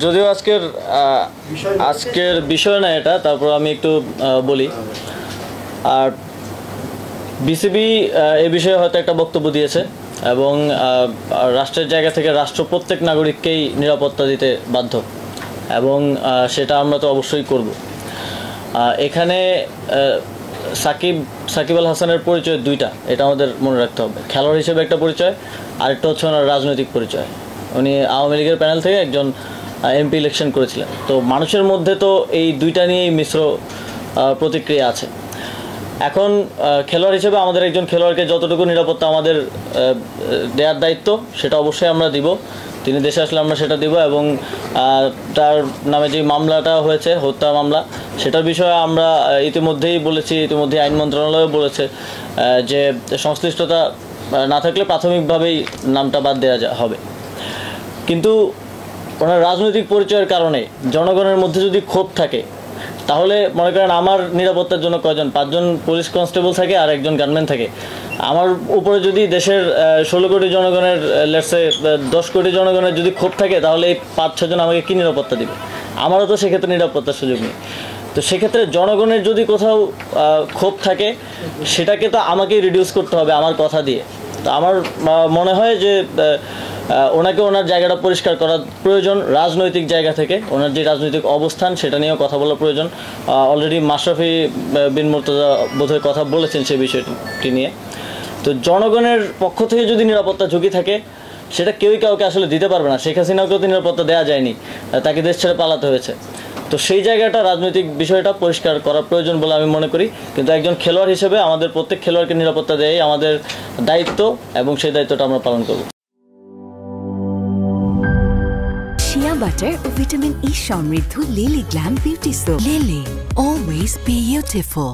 যদিও আজকের বিষয় না এটা, তারপর আমি একটু বলি। আর বিসিবি এ বিষয়ে হয়তো একটা বক্তব্য দিয়েছে এবং রাষ্ট্রের জায়গা থেকে রাষ্ট্র প্রত্যেক নাগরিককেই নিরাপত্তা দিতে বাধ্য, এবং সেটা আমরা তো অবশ্যই করব। এখানে সাকিব আল হাসানের পরিচয় দুইটা, এটা আমাদের মনে রাখতে হবে। খেলোয়াড় হিসেবে একটা পরিচয়, আরেকটা হচ্ছে ওনার রাজনৈতিক পরিচয়। উনি আওয়ামী লীগের প্যানেল থেকে একজন এমপি ইলেকশন করেছিলেন। তো মানুষের মধ্যে তো এই দুইটা নিয়েই মিশ্র প্রতিক্রিয়া আছে। এখন খেলোয়াড় হিসেবে আমাদের একজন খেলোয়াড়কে যতটুকু নিরাপত্তা আমাদের দেওয়ার দায়িত্ব, সেটা অবশ্যই আমরা দিব। তিনি দেশে আসলে আমরা সেটা দিব, এবং তার নামে যে মামলাটা হয়েছে, হত্যা মামলা, সেটার বিষয়ে আমরা ইতিমধ্যেই বলেছি, ইতিমধ্যেই আইন মন্ত্রণালয়ও বলেছে যে সংশ্লিষ্টতা না থাকলে প্রাথমিকভাবেই নামটা বাদ দেওয়া হবে। কিন্তু ওনার রাজনৈতিক পরিচয়ের কারণে জনগণের মধ্যে যদি ক্ষোভ থাকে, তাহলে মনে করেন আমার নিরাপত্তার জন্য কয়জন, 5 জন পুলিশ কনস্টেবল থাকে আর একজন গানম্যান থাকে। আমার উপরে যদি দেশের 16 কোটি জনগণের, লেটসে 10 কোটি জনগণের যদি ক্ষোভ থাকে, তাহলে এই 5-6 জন আমাকে কী নিরাপত্তা দিবে? আমারও তো সেক্ষেত্রে নিরাপত্তার সুযোগ নেই। তো সেক্ষেত্রে জনগণের যদি কোথাও ক্ষোভ থাকে, সেটাকে তো আমাকেই রিডিউস করতে হবে আমার কথা দিয়ে। তো আমার মনে হয় যে ওনাকে ওনার জায়গাটা পরিষ্কার করা প্রয়োজন। রাজনৈতিক জায়গা থেকে ওনার যে রাজনৈতিক অবস্থান, সেটা নিয়েও কথা বলা প্রয়োজন। অলরেডি মাশরাফি বিন মুর্তজা বোধহয় কথা বলেছেন সেই বিষয়টি নিয়ে। তো জনগণের পক্ষ থেকে যদি নিরাপত্তা ঝুঁকি থাকে, সেটা কেউই কাউকে আসলে দিতে পারবে না। শেখ হাসিনাকেও তো নিরাপত্তা দেওয়া যায়নি, তাকে দেশ ছেড়ে পালাতে হয়েছে। তো সেই জায়গাটা, রাজনৈতিক বিষয়টা পরিষ্কার করা প্রয়োজন বলে আমি মনে করি। কিন্তু একজন খেলোয়াড় হিসেবে আমাদের প্রত্যেক খেলোয়াড়কে নিরাপত্তা দেওয়াই আমাদের দায়িত্ব, এবং সেই দায়িত্বটা আমরা পালন করব। শিয়া বাটার ও ভিটামিন ই সমৃদ্ধ lily glam beauty soap. Lily, always beautiful.